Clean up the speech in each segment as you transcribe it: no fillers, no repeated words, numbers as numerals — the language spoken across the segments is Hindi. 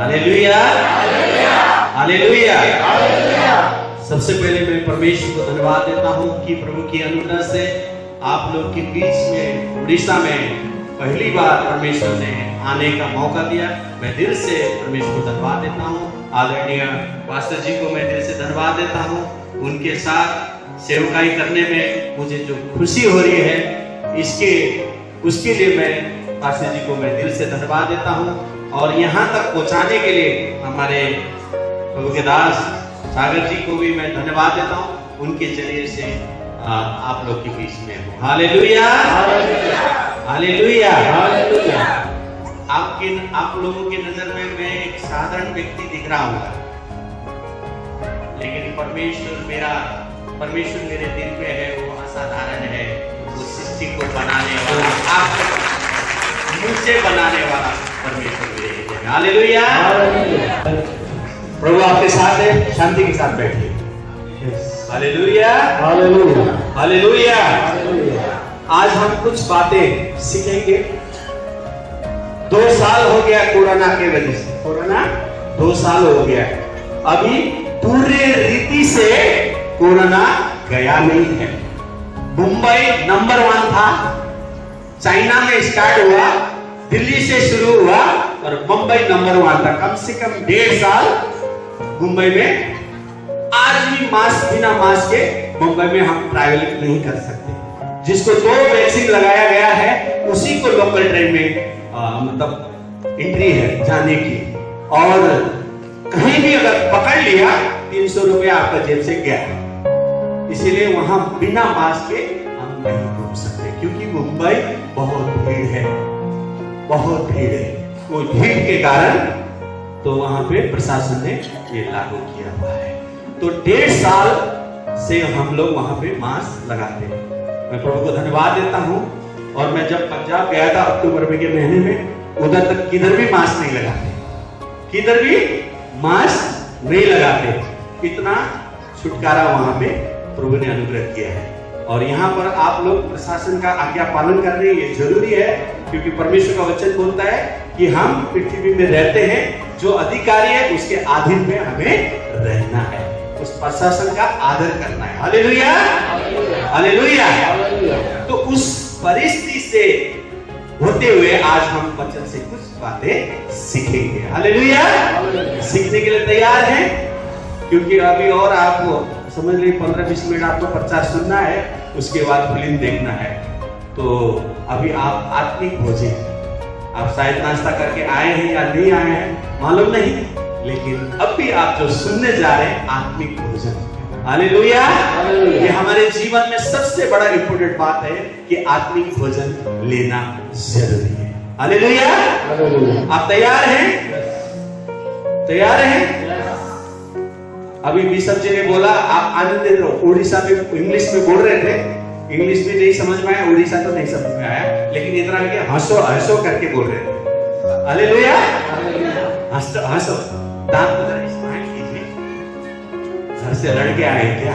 Hallelujah, hallelujah. सबसे पहले मैं परमेश्वर को धन्यवाद देता हूँ कि प्रभु की अनुग्रह से आप लोग के बीच में उड़ीसा में पहली बार परमेश्वर ने आने का मौका दिया। मैं दिल से परमेश्वर को धन्यवाद देता हूँ। आदरणीय पास्टर जी को मैं दिल से धन्यवाद देता हूँ। उनके साथ सेवकाई करने में मुझे जो खुशी हो रही है उसके लिए मैं पास्टर जी को मैं दिल से धन्यवाद देता हूँ। और यहाँ तक पहुँचाने के लिए हमारे प्रभु के दास सागर जी को भी मैं धन्यवाद देता हूँ। उनके जरिए से आप लोग के बीच में हूँ। Hallelujah, hallelujah, hallelujah. आप लोगों की नजर में मैं एक साधारण व्यक्ति दिख रहा हूँ, लेकिन परमेश्वर मेरे दिल में है, वो असाधारण है। वो सृष्टि को बनाने वाला, आपको मुझसे बनाने वाला परमेश्वर मेरे हृदय में। हालेलुया। प्रभु आपके साथ है, शांति के साथ बैठिए। Hallelujah, hallelujah, hallelujah. आज हम कुछ बातें सीखेंगे। 2 साल हो गया कोरोना के वजह से, कोरोना 2 साल हो गया। अभी पूरे रीति से कोरोना गया नहीं है। मुंबई नंबर 1 था, चाइना में स्टार्ट हुआ, दिल्ली से शुरू हुआ और मुंबई नंबर 1 था। कम से कम 1.5 साल मुंबई में। आज भी मास्क, बिना मास्क के मुंबई में हम ट्रैवल नहीं कर सकते। जिसको 2 वैक्सीन लगाया गया है उसी को लोकल ट्रेन में मतलब एंट्री है जाने की। और कहीं भी अगर पकड़ लिया 300 रुपया आपका जेब से गया। इसीलिए वहां बिना मास्क के हम नहीं घूम सकते, क्योंकि मुंबई बहुत भीड़ है, बहुत भीड़ है। वो भीड़ के कारण तो वहां पे प्रशासन ने ये लागू किया हुआ है। तो 1.5 साल से हम लोग वहां पे मास्क लगाते हैं। मैं प्रभु को धन्यवाद देता हूं। और मैं जब पंजाब गया था अक्टूबर के महीने में, उधर तक किधर भी मास्क नहीं लगाते, किधर भी मास्क नहीं लगाते। इतना छुटकारा वहां पे प्रभु ने अनुग्रह किया है। और यहाँ पर आप लोग प्रशासन का आज्ञा पालन कर रहे हैं, ये जरूरी है, क्योंकि परमेश्वर का वचन बोलता है कि हम पृथ्वी में रहते हैं, जो अधिकारी है उसके अधीन में हमें रहना है, उस प्रशासन का आदर करना है। Hallelujah, hallelujah. तो उस परिस्थिति से होते हुए आज हम वचन से कुछ बातें सीखेंगे। हालेलुया। सीखने के लिए तैयार हैं? क्योंकि अभी और आपको समझ लीजिए 15-20 मिनट आपको प्रचार सुनना है, उसके बाद फिल्म देखना है। तो अभी आप आत्मिक भोजन, आप शायद नाश्ता करके आए हैं या नहीं आए हैं मालूम नहीं, लेकिन अब भी आप जो सुनने जा रहे हैं आत्मिक भोजन। हालेलुया। ये हमारे जीवन में सबसे बड़ा इंपॉर्टेंट बात है कि आत्मिक भोजन लेना जरूरी है। हालेलुया। आप तैयार हैं? तैयार हैं? अभी बिशप जी ने बोला आप आनंदित रहो। उड़ीसा में इंग्लिश में बोल रहे थे, इंग्लिश भी नहीं समझ में आया, उड़ीसा तो नहीं समझ में आया, लेकिन इतना कि हंसो हंसो करके बोल रहे थे। हालेलुया। हंसो हंसो, दांत को जरा इस्तेमाल कीजिए। घर से लड़के आए क्या?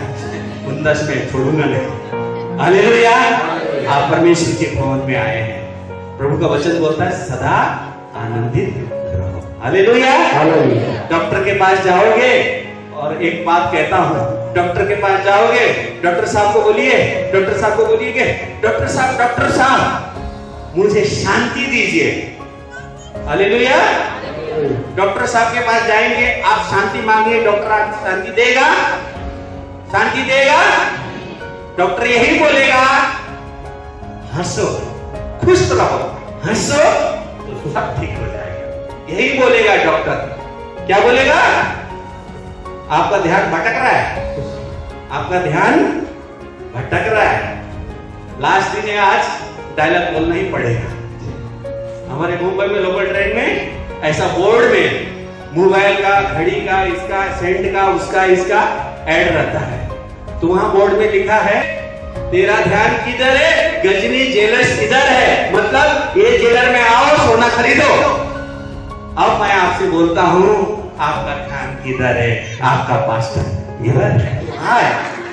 19 में छोड़ूंगा नहीं। हालेलुया। आप परमेश्वर के भवन में आए हैं। प्रभु का वचन बोलता है सदा आनंदित रहो। हालेलुया। डॉक्टर के पास जाओगे, और एक बात कहता हूँ, डॉक्टर के पास जाओगे, डॉक्टर साहब को बोलिए, डॉक्टर साहब को बोलिए कि डॉक्टर साहब मुझे शांति दीजिए। हालेलुया। डॉक्टर साहब के पास जाएंगे, आप शांति मांगिए, डॉक्टर आपको शांति देगा? शांति देगा? डॉक्टर यही बोलेगा हंसो, खुश रहो, हंसो तो सब ठीक हो जाएगा। यही बोलेगा डॉक्टर। क्या बोलेगा? आपका ध्यान भटक रहा है, आपका ध्यान भटक रहा है। लास्ट दिन है, आज डायलॉग बोलना ही पड़ेगा। हमारे मुंबई में लोकल ट्रेन में ऐसा बोर्ड में मोबाइल का, घड़ी का, इसका, सेंट का, उसका, इसका ऐड रहता है। तो वहां बोर्ड में लिखा है तेरा ध्यान किधर है? गजनी ज्वेलर्स इधर है, मतलब ये ज्वेलर में आओ, सोना खरीदो। अब मैं आपसे बोलता हूँ, आपका ध्यान किधर है? आपका पास्टर इधर है।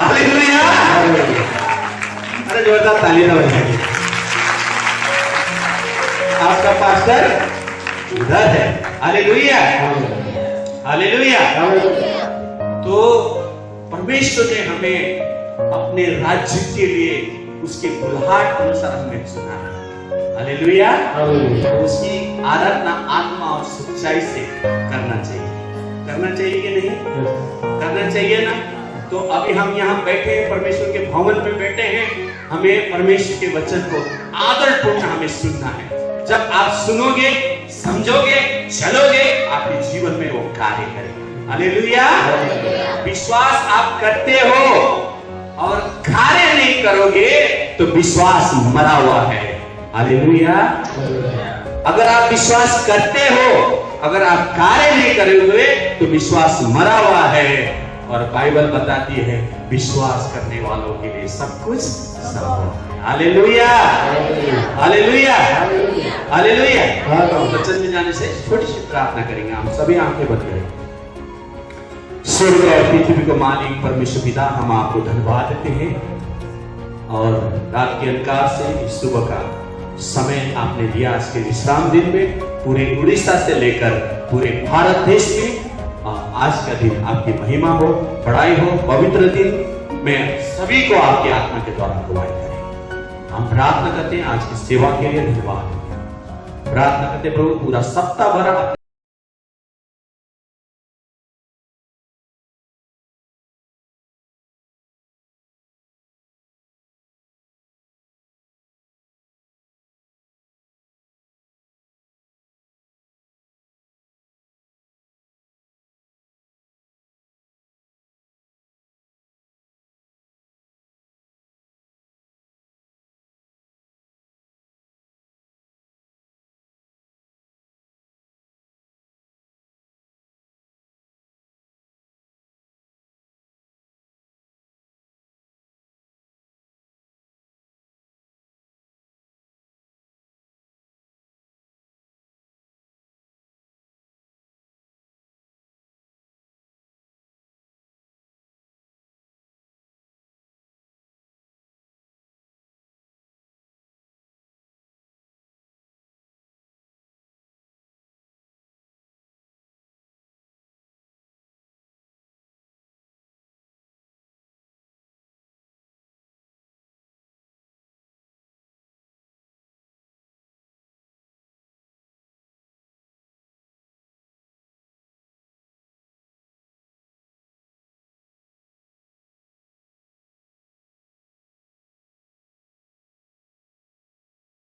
हालेलुया। अरे जोरदार ताली दो। आपका पास्टर उधर है। Hallelujah, hallelujah. तो परमेश्वर ने हमें अपने राज्य के लिए उसके बुलाहट अनुसार हमें चुना है। हालेलुया। उसकी आराधना आत्मा और सच्चाई से करना चाहिए। करना चाहिए कि नहीं? करना चाहिए ना। तो अभी हम यहाँ बैठे हैं, परमेश्वर के भवन में बैठे हैं, हमें परमेश्वर के वचन को आदरपूर्ण हमें सुनना है। जब आप सुनोगे, समझोगे, चलोगे, आपके जीवन में वो कार्य करेगा। हालेलुया। विश्वास आप करते हो और कार्य नहीं करोगे तो विश्वास मरा हुआ है। हालेलुया। अगर आप विश्वास करते हो, अगर आप कार्य नहीं करोगे तो विश्वास मरा हुआ है। और बाइबल बताती है विश्वास करने वालों के लिए सब कुछ संभव है। Hallelujah, hallelujah, hallelujah. वचन में जाने से छोटी सी प्रार्थना करेंगे। हम सभी आंखें बंद करें। स्वर्ग और पृथ्वी को मालिक परमेश्वर पिता, हम आपको धन्यवाद देते हैं और रात के अंधकार से सुबह का समय आपने दिया। इसके विश्राम दिन में पूरे उड़ीसा से लेकर पूरे भारत देश में आज का दिन आपकी महिमा हो, बड़ाई हो। पवित्र दिन में सभी को आपकी आत्मा के द्वारा अगुवाई करें। हम प्रार्थना करते हैं आज की सेवा के लिए धन्यवाद। प्रार्थना करते प्रभु पूरा सप्ताह भर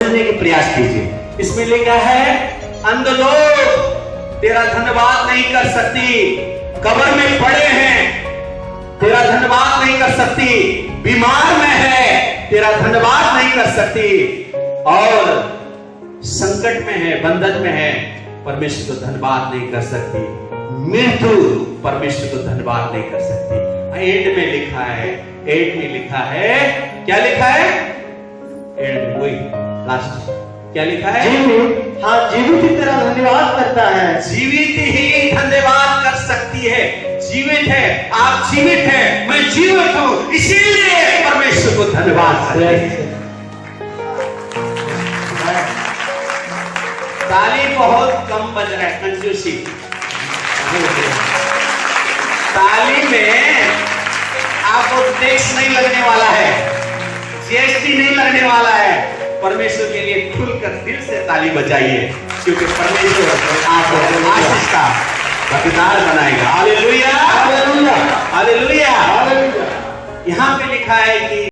के प्रयास कीजिए। इसमें लिखा है अंध लोग तेरा धन्यवाद नहीं कर सकती, कब्र में पड़े हैं तेरा धन्यवाद नहीं कर सकती, बीमार में है तेरा धन्यवाद नहीं कर सकती, और संकट में है, बंधन में है, परमेश्वर को धन्यवाद नहीं कर सकती, मृत्यु परमेश्वर को धन्यवाद नहीं कर सकती। एंड में लिखा है, एंड में लिखा है, क्या लिखा है? एंड में वही लास्ट क्या लिखा है? जीवित, हाँ जीवित ही तेरा धन्यवाद करता है। जीवित ही धन्यवाद कर सकती है। जीवित है, आप जीवित हैं, मैं जीवित हूं, इसीलिए परमेश्वर को धन्यवाद करते हैं। ताली बहुत कम बज रहा है, कंजूसी। ताली में आपको टैक्स नहीं लगने वाला है, जीएसटी नहीं लगने वाला है। परमेश्वर के लिए खुलकर दिल से ताली बजाइए, क्योंकि परमेश्वर आपको आशीष का भागीदार बनाएगा। Hallelujah, hallelujah, hallelujah, hallelujah. यहाँ पे लिखा है कि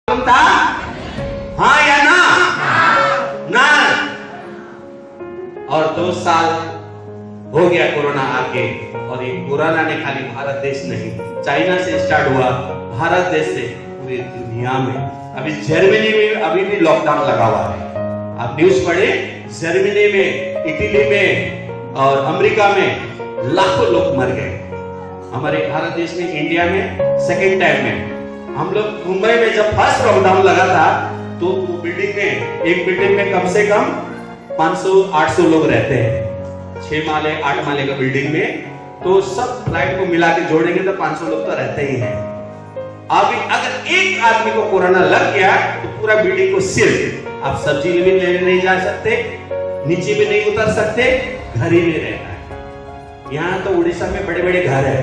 था, हाँ या ना? ना। और 2 साल हो गया कोरोना आके, और और ये कोरोना ने खाली भारत देश नहीं, चाइना से स्टार्ट हुआ, भारत देश से पूरी दुनिया में, अभी जर्मनी में अभी भी लॉकडाउन लगा हुआ है। आप न्यूज पढ़े, जर्मनी में, इटली में और अमेरिका में लाखों लोग मर गए। हमारे भारत देश में, इंडिया में सेकेंड टाइम में, हम लोग मुंबई में जब फर्स्ट लॉकडाउन लगा था तो वो बिल्डिंग में, एक बिल्डिंग में कम से कम 500-800 लोग रहते हैं, 6 माले 8 माले का बिल्डिंग में, तो सब फ्लाइट को मिला के जोड़ेंगे तो 500 लोग तो रहते ही हैं। अभी अगर एक आदमी को कोरोना लग गया तो पूरा बिल्डिंग को सील, आप सब्जी भी लेने नहीं जा सकते, नीचे भी नहीं उतर सकते, घर ही में रहना है। यहाँ तो उड़ीसा में बड़े बड़े घर है,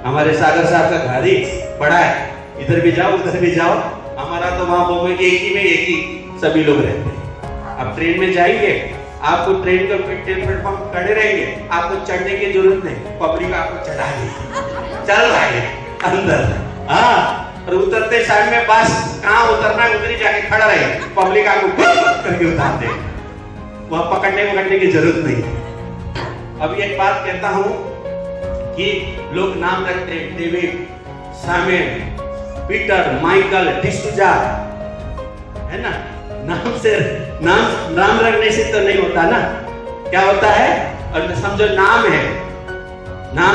हमारे सागर साहब का घर ही बड़ा है, इधर भी जाओ उधर भी जाओ। हमारा तो वहां बॉम्बे में एक ही सभी लोग रहते हैं। अब ट्रेन में जाएंगे, आपको ट्रेन का प्लेटफॉर्म खड़े रहेंगे, आपको चढ़ने की जरूरत नहीं, पब्लिक आपको चढ़ाएगी, चल रहा है अंदर। हाँ, और उतरते साइड में बस कहाँ उतरना है उधर ही जाके खड़ा रहे, पब्लिक आपको करके उतार दे, वहां पकड़ने की जरूरत नहीं। अब एक बात कहता हूं कि लोग नाम रखते हैं, David, Samuel, Peter, Michael, D'Souza, है ना, नाम रखने से तो नहीं होता ना, क्या होता है? और समझो नाम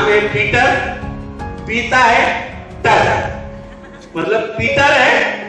है पीटर, पीता है टर, मतलब पीटर है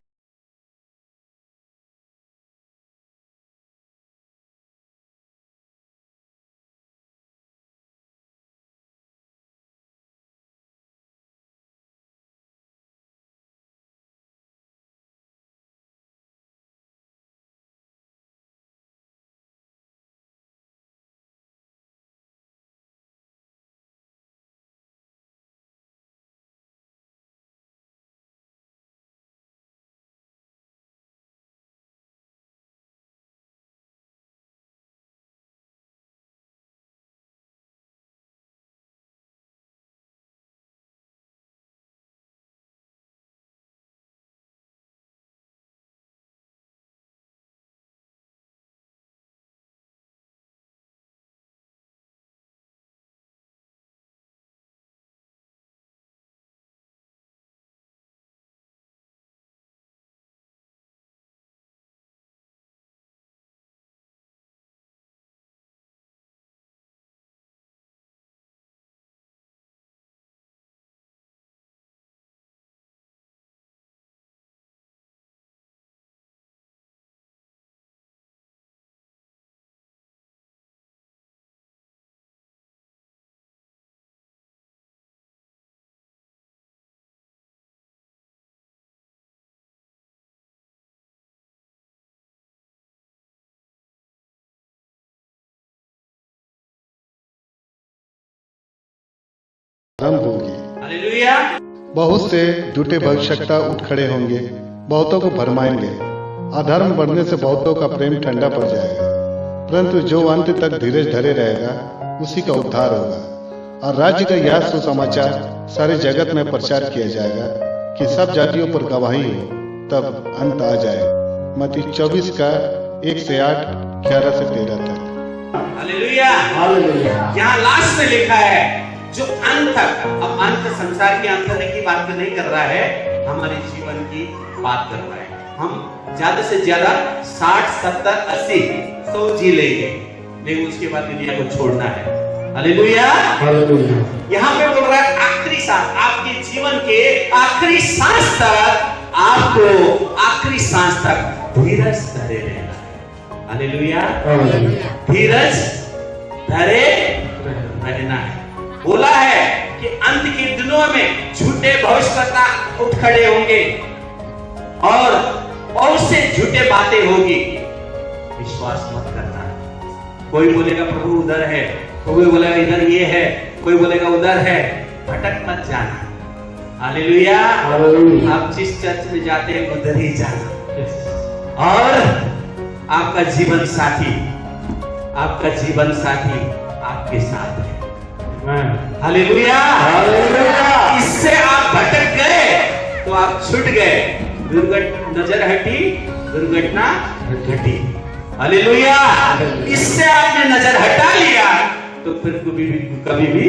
आरंभ होगी। हालेलुया। बहुत से झूठे भविष्यवक्ता उठ खड़े होंगे, बहुतों को भरमाएंगे। अधर्म बढ़ने से बहुतों का प्रेम ठंडा पड़ जाएगा, परंतु जो अंत तक धीरज धरे रहेगा उसी का उद्धार होगा। और राज्य का यह सुसमाचार सारे जगत में प्रचार किया जाएगा कि सब जातियों पर गवाही हो, तब अंत आ जाए। मत्ती 24 का 1 से 8, 11 से 13 तक। हालेलुया। यहाँ लास्ट में लिखा है जो अंत तक, अब अंत संसार के अंत की बात नहीं कर रहा है, हमारे जीवन की बात कर रहा है। हम ज्यादा से ज्यादा 60, 70, 80, 100 जी लेंगे, लेकिन उसके बाद दुनिया को छोड़ना है। हालेलुया। यहाँ पे बोल रहा है आखिरी सांस, आपके जीवन के आखिरी सांस तक आपको आखिरी सांस तक धीरज धरे रहना है। हालेलुया। धीरज धरे रहना है। बोला है कि अंत के दिनों में झूठे भविष्यवक्ता उठ खड़े होंगे और बहुत से झूठे बातें होगी, विश्वास मत करना। कोई बोलेगा प्रभु उधर है, कोई बोलेगा इधर ये है, कोई बोलेगा उधर है, भटक मत जाना। हालेलुया। आप जिस चर्च में जाते हैं उधर ही जाना। और आपका जीवन साथी आपके साथ है। हालेलुया। इससे आप भटक गए तो आप छूट गए, नजर हटी, दुर्घटना घटी। हालेलुया। इससे आपने नजर हटा लिया तो फिर कभी भी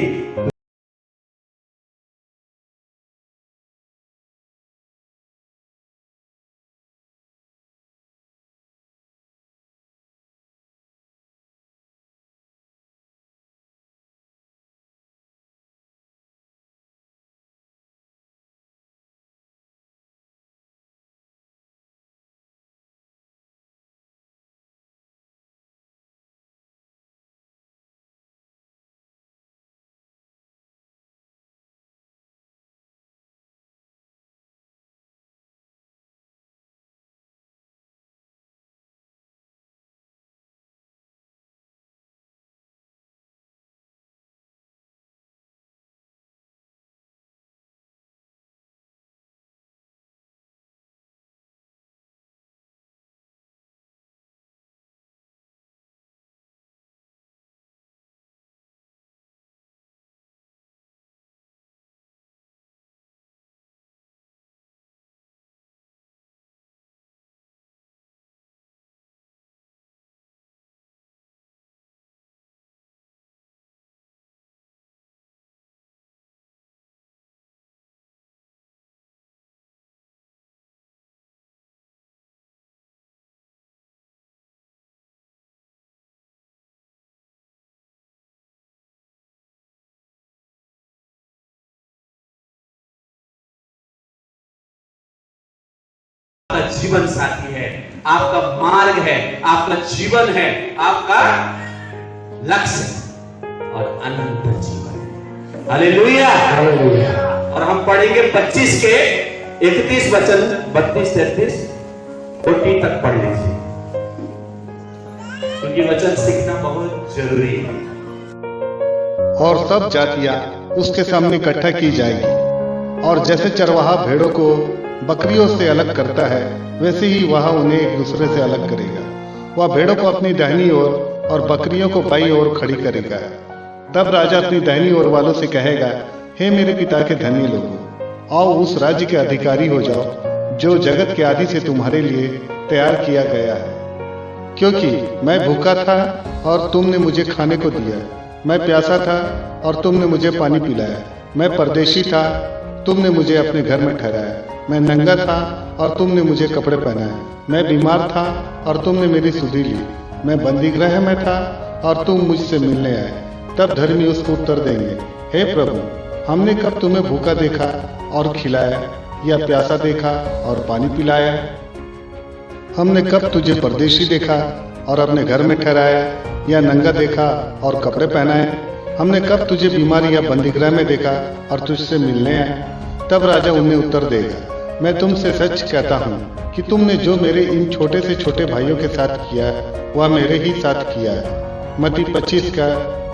आपका जीवन साथी है, आपका मार्ग है, आपका जीवन है, आपका लक्ष्य और अनंत जीवन है। हालेलुया। और हम पढ़ेंगे 25 के 31 वचन, 32, 33, 40 तक पढ़ लीजिए, क्योंकि वचन सीखना बहुत जरूरी है। और सब जातियां उसके सामने इकट्ठा की जाएगी, और जैसे चरवाहा भेड़ों को बकरियों से अलग करता है, वैसे ही वह उन्हें एक दूसरे से अलग करेगा। वह भेड़ों को अपनी दाहिनी ओर और बकरियों को बाईं ओर खड़ी करेगा। तब राजा अपनी दाहिनी ओर वालों से कहेगा, हे मेरे पिता के धनी लोगों, आओ उस राज्य के अधिकारी हो जाओ जो जगत के आदि से तुम्हारे लिए तैयार किया गया है। क्योंकि मैं भूखा था और तुमने मुझे खाने को दिया, मैं प्यासा था और तुमने मुझे पानी पिलाया, मैं परदेशी था, तुमने मुझे अपने घर में ठहराया, मैं नंगा था और तुमने मुझे कपड़े पहनाए, मैं बीमार था और तुमने मेरी सुधि ली, मैं बंदीगृह में था और तुम मुझसे मिलने आए। तब धर्मी उसको उत्तर देंगे, हे प्रभु, हमने कब तुम्हें भूखा देखा और खिलाया, या प्यासा देखा और पानी पिलाया? हमने कब तुझे परदेशी देखा और अपने घर में ठहराया, या नंगा देखा और कपड़े पहनाए? हमने कब तुझे बीमारी या बंदीगृह में देखा और तुझसे मिलने आए? तब राजा उन्हें उत्तर देगा, मैं तुमसे सच कहता हूँ कि तुमने जो मेरे इन छोटे से छोटे भाइयों के साथ किया है, वह मेरे ही साथ किया है। मत्ती 25 का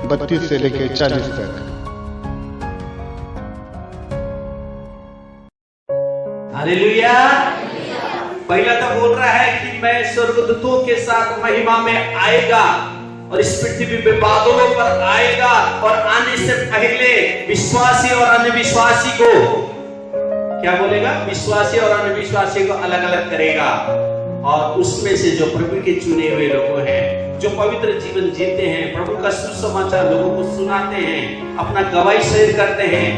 32 से लेकर 40 तक। हालेलुया। पहला तो बोल रहा है कि मैं स्वर्गदूतों के साथ महिमा में आएगा और इस पृथ्वी पे बादलों पर आएगा, और आने से पहले विश्वासी और अविश्वासी को क्या बोलेगा? विश्वासी और अविश्वासी को अलग अलग करेगा, और उसमें से जो प्रभु के चुने हुए लोग हैं, जो पवित्र जीवन जीते हैं, प्रभु का सुसमाचार लोगों को सुनाते हैं, अपना गवाही शेयर करते हैं,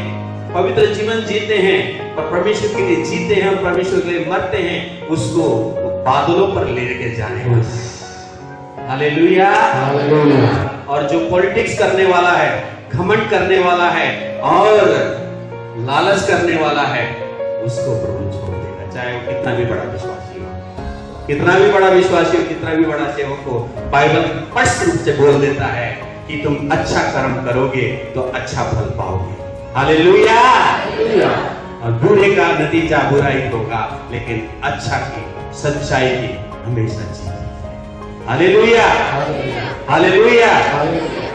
पवित्र जीवन जीते हैं और परमेश्वर के लिए जीते हैं और परमेश्वर के लिए मरते हैं, उसको बादलों पर लेके जाने। हालेलुया। और जो पॉलिटिक्स करने वाला है, घमंड करने वाला है और लालच करने वाला है, उसको प्रभु छोड़ देगा, चाहे वो कितना भी बड़ा विश्वासी हो, कितना भी बड़ा विश्वासी हो, कितना भी बड़ा सेवक हो। बाइबल स्पष्ट रूप से बोल देता है कि तुम अच्छा कर्म करोगे तो अच्छा फल पाओगे। हालेलुया। और बुरे का नतीजा बुरा ही होगा, लेकिन अच्छा की, सच्चाई की हमेशा जीत। Hallelujah. Hallelujah.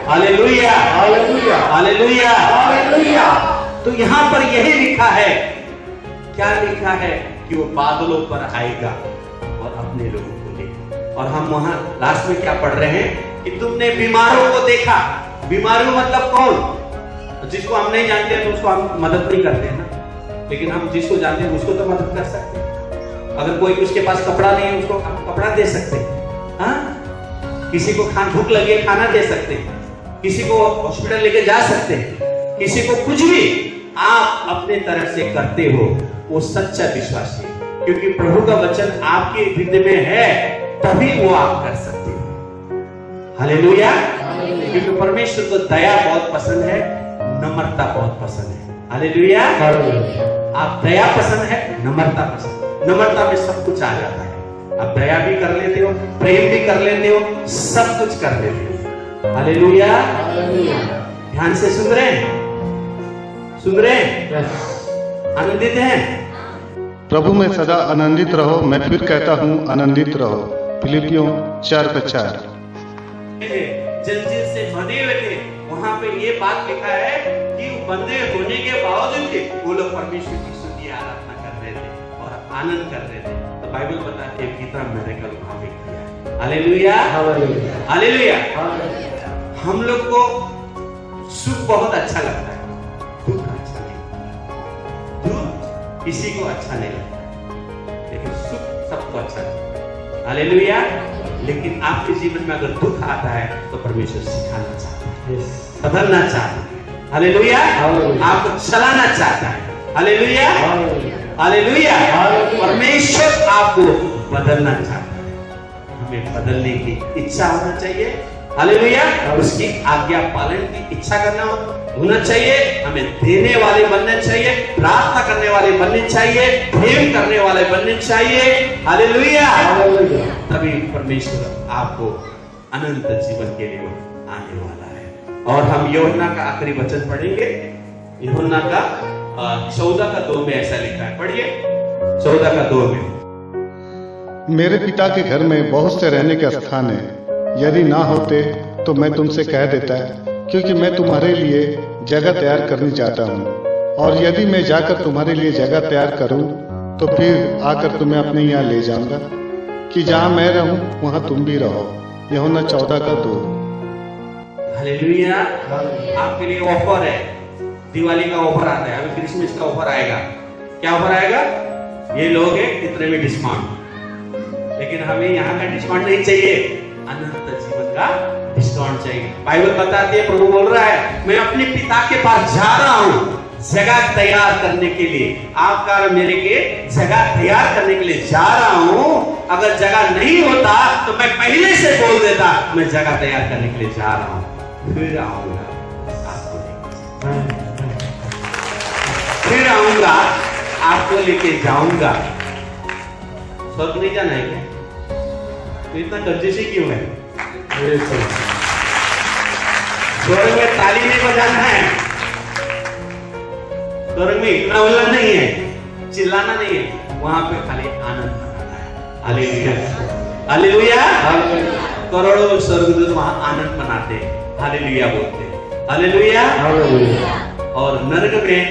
Hallelujah. Hallelujah. Hallelujah. तो यहाँ पर यही लिखा है, क्या लिखा है? कि वो बादलों पर आएगा और अपने लोगों को लेगा। और हम वहां लास्ट में क्या पढ़ रहे हैं? कि तुमने बीमारों को देखा। बीमारों मतलब कौन? जिसको हम नहीं जानते हैं तो उसको हम मदद नहीं करते हैं ना, लेकिन हम जिसको जानते हैं उसको तो मदद कर सकते हैं। अगर कोई उसके पास कपड़ा नहीं है, उसको हम कपड़ा दे सकते हैं। हाँ? किसी को भूख लगी है, खाना दे सकते हैं, किसी को हॉस्पिटल लेके जा सकते हैं, किसी को कुछ भी आप अपने तरफ से करते हो, वो सच्चा विश्वासी है, क्योंकि प्रभु का वचन आपके हृदय में है, तभी वो आप कर सकते हो। हालेलुया। क्योंकि परमेश्वर को दया बहुत पसंद है, नम्रता बहुत पसंद है। हालेलुया। आप दया पसंद है, नम्रता पसंद। नम्रता में सब कुछ आ जाता है। आप दया भी कर लेते हो, प्रेम भी कर लेते हो, सब कुछ कर लेते हो। हालेलुया। ध्यान से सुन रहे हैं? सुन रहे हैं? आनंदित हैं? प्रभु में सदा आनंदित रहो। मैं फिर कहता हूँ, आनंदित रहो। फिलिपियों 4:4। जंजीर से बंधे हुए थे, वहां पे ये बात लिखा है कि बंधे होने के बावजूद वो लोग परमेश्वर की स्तुति आराधना कर रहे थे और आनंद कर रहे थे। तो बाइबल बताते हैं कितना मिरेकल वहां पे किया है। हालेलुया। हालेलुया। हम लोग को सुख बहुत अच्छा लगता है, दुख अच्छा नहीं। दुख किसी को अच्छा नहीं लगता, लेकिन सुख सबको अच्छा लगता है। हालेलुया। लेकिन आपके जीवन में अगर दुख आता है तो परमेश्वर सिखाना चाहता है, बदलना चाहता है। हालेलुया। आपको चलाना चाहता है। हालेलुया। हालेलुया। परमेश्वर आपको बदलना चाहता है। हमें बदलने की इच्छा होना चाहिए। हालेलुया। उसकी आज्ञा पालन की इच्छा करना होना चाहिए, हमें देने वाले बनना चाहिए, प्रार्थना करने वाले बनने चाहिए, प्रेम करने वाले बनने चाहिए। हालेलुया। तभी परमेश्वर आपको अनंत जीवन के लिए आने वाला है। और हम यूहन्ना का आखिरी वचन पढ़ेंगे, यूहन्ना का 14:2 में ऐसा लिखा है, पढ़िए 14:2 में। मेरे पिता के घर में बहुत से रहने के स्थान है, यदि ना होते तो मैं तुमसे कह देता, क्योंकि मैं तुम्हारे लिए जगह तैयार करनी चाहता हूँ। और यदि मैं जाकर तुम्हारे लिए जगह तैयार करूँ तो फिर आकर तुम्हें अपने यहाँ ले जाऊंगा, कि जहाँ मैं रहूँ वहाँ तुम भी रहो। यूहन्ना 14:2। हालेलुया। आपके लिए ऑफर है, दिवाली का ऑफर आता है, अभी क्रिसमस का ऑफर आएगा। क्या ऑफर आएगा? ये लोग हैं इतने में डिस्काउंट, लेकिन हमें यहाँ का डिस्काउंट नहीं चाहिए, अनंत जीवन का डिस्काउंट चाहिए। बाइबल बताती है, प्रभु बोल रहा है, मैं अपने पिता के पास जा रहा हूँ जगह तैयार करने के लिए, आपका और मेरे के जगह तैयार करने के लिए जा रहा हूँ। अगर जगह नहीं होता तो मैं पहले से बोल देता, मैं जगह तैयार करने के लिए जा रहा हूँ, फिर आऊंगा आपको लेके जाऊंगा। स्वर्ग नहीं जाना है क्या? तो इतना कंजूसी क्यों है? स्वर्ग में ताली नहीं बजाना है, स्वर्ग में इतना बोलना नहीं है, चिल्लाना नहीं है, वहां पे खाली आनंद मनाना है। Hallelujah, hallelujah. करोड़ों लोग स्वर्गदूत वहां आनंद मनाते हैं, हालेलुया बोलते हैं, हालेलुया। और नरक में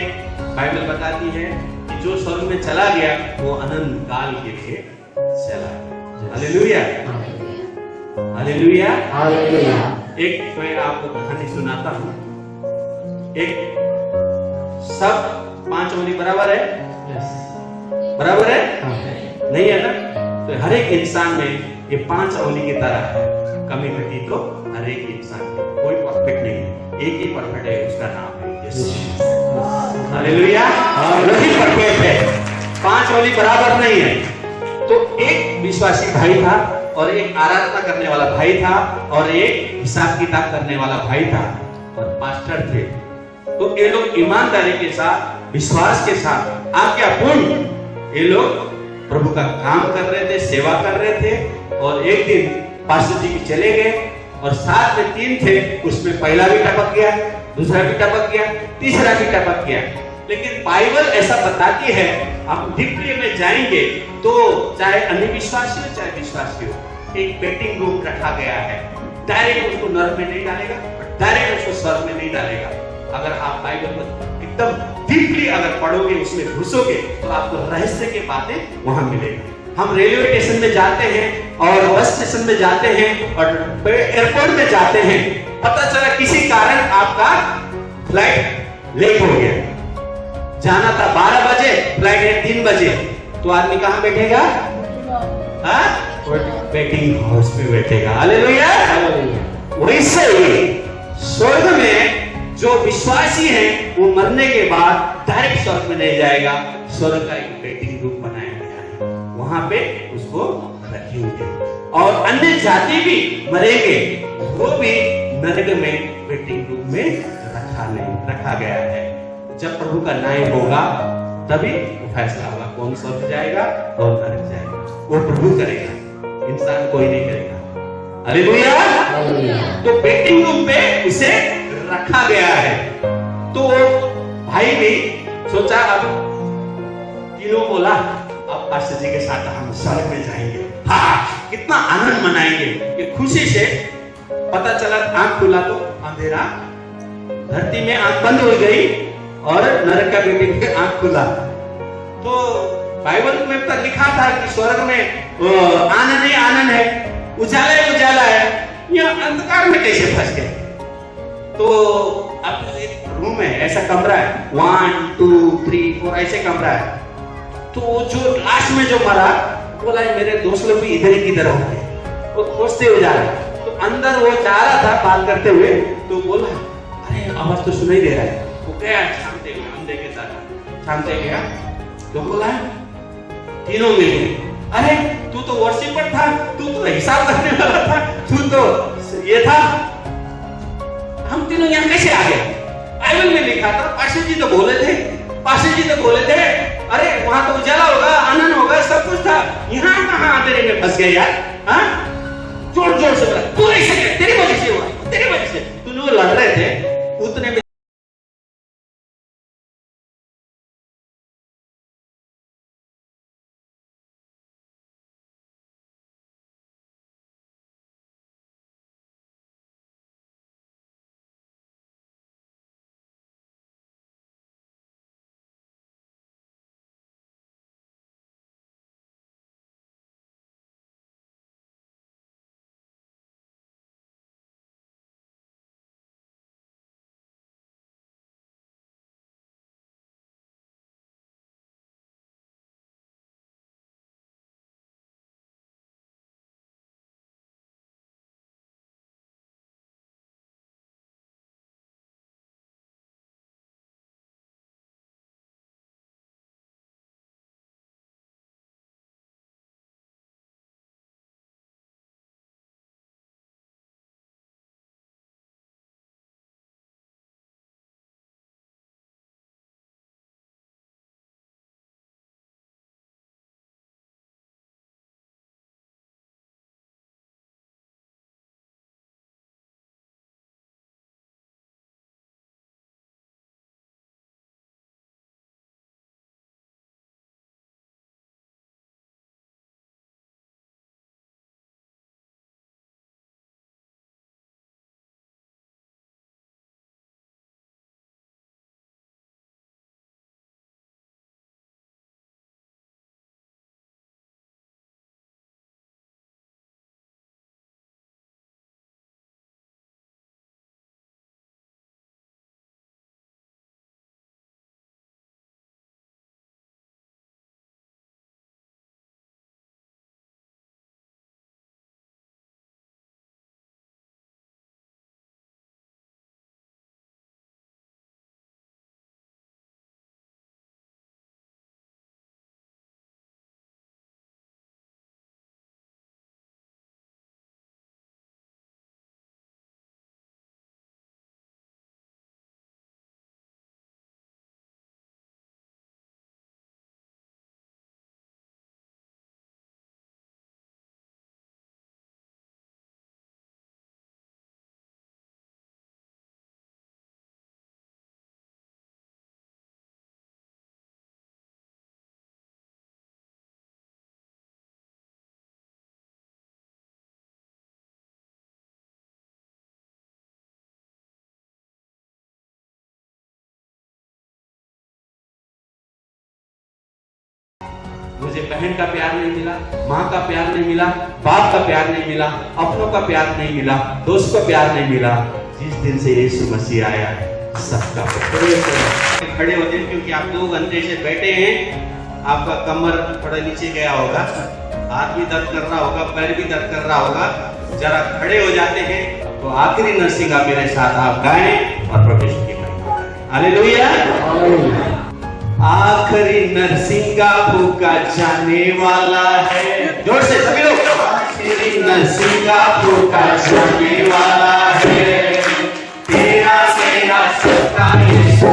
बाइबल बताती है कि जो स्वर्ग में चला गया वो अनंत काल के लिए चला गया। Hallelujah, hallelujah, hallelujah. एक मैं आपको कहानी सुनाता हूँ। एक सब 5 उंगली बराबर है, बराबर है, नहीं है ना? तो हर एक इंसान में ये 5 उंगली की तरह है, कमी घटी तो हर एक इंसान में, कोई परफेक्ट नहीं है, एक ही परफेक्ट है, उसका नाम है यीशु। हालेलुया, वही परफेक्ट है, 5 उंगली बराबर नहीं है। तो एक विश्वासी भाई था और एक आराधना करने वाला भाई था और एक हिसाब किताब करने वाला भाई था और पास्टर थे। तो ये लोग ईमानदारी के साथ, विश्वास के साथ, आज्ञापूर्ण ये लोग प्रभु का काम कर रहे थे, सेवा कर रहे थे। और एक दिन पास्टर जी भी चले गए और साथ में 3 थे, उसमें पहला भी टपक गया, दूसरा भी टपक गया, तीसरा भी टपक गया। लेकिन बाइबल ऐसा बताती है, आप डीपली में जाएंगे तो चाहे अनिविश्वासी हो चाहे विश्वासी हो, एक वेटिंग रूम रखा गया है। डायरेक्ट उसको नरक में नहीं डालेगा, डायरेक्ट उसको स्वर्ग में नहीं डालेगा। अगर आप बाइबल को एकदम डीपली अगर पढ़ोगे, उसमें घुसोगे, तो आपको रहस्य की बातें वहां मिलेगी। हम रेलवे स्टेशन में जाते हैं और बस स्टेशन में जाते हैं और एयरपोर्ट में जाते हैं, पता चला किसी कारण आपका फ्लाइट लेट हो गया, जाना था 12 बजे, फ्लाइट है 3 बजे, तो आदमी कहाँ बैठेगा? वेटिंग हाउस पे बैठेगा। हालेलुया। वैसे ही स्वर्ग में जो विश्वासी है वो मरने के बाद डायरेक्ट स्वर्ग में नहीं जाएगा, स्वर्ग का एक वेटिंग रूम बनाया गया है, वहां पे उसको रखेंगे। और अन्य जाति भी मरेंगे, वो भी नरक में वेटिंग रूम में रखा गया है। जब प्रभु का न्याय होगा तभी फैसला होगा, कौन स्वर्ग जाएगा और नरक जाएगा, वो प्रभु करेगा, इंसान कोई नहीं करेगा। हालेलुया। तो वेटिंग रूम पे उसे रखा गया है। तो भाई भी सोचा, अब तीनों बोला अब पास्टर जी के साथ हम स्वर्ग में जाएंगे, हाँ कितना आनंद मनाएंगे। ये खुशी से पता चला, आंख खुला तो अंधेरा, धरती में आंख बंद हो गई और नरक का बेटी में आंख खुला। तो बाइबल में तो लिखा था कि स्वर्ग में आनंद ही आनंद है, उजाला ही उजाला है, ये अंधकार में कैसे फंस गए? तो अब एक रूम है, ऐसा कमरा है, 1 2 3 4 ऐसे कमरा है। तो जो लास्ट में जो मरा बोला मेरे दोस्त लोग भी इधर ही किधर हो गए, वो खोजते हुए जा रहे। तो अंदर वो जा रहा था बात करते हुए, तो बोला अरे आवाज तो सुनाई दे रहा है। वो गया छानते हुए, अंधे के साथ छानते गया, तो बोला तीनों मिल गए। अरे तू तो वर्शिपर था, तू तो हिसाब करने वाला था, तू तो ये था, हम तीनों यहाँ कैसे आ गए? बाइबल में लिखा था, पास्टर जी तो बोले थे, पास्टर जी तो बोले थे, अरे वहां तो उजाला होगा, आनंद होगा, सब कुछ था, यहाँ कहाँ अंधेरे में फंस गए यार? हाँ, जोर जोर से बोला, तू ऐसे कर, तेरी वजह से हुआ, तेरी वजह से। तूने वो लड़ रहे थे उतने में मुझे बहन का प्यार नहीं मिला, माँ का प्यार नहीं मिला, बाप का प्यार नहीं मिला, अपनों का प्यार नहीं मिला, दोस्त का प्यार नहीं मिला। जिस दिन से यीशु मसीह आया, सबका खड़े होते हैं, क्योंकि आप 2 घंटे से बैठे हैं, आपका कमर थोड़ा नीचे गया होगा, हाथ भी दर्द कर रहा होगा, पैर भी दर्द कर रहा होगा, जरा खड़े हो जाते हैं। तो आखिरी नरसिंह आप मेरे साथ आप गाएं और प्रभु की महिमा करें। हालेलुया। आखिरी नरसिंगा भूखा जाने वाला है, जोर से सभी लोग। आखिरी नरसिंगा भूखा जाने वाला है, तेरा मेरा सबका यीशु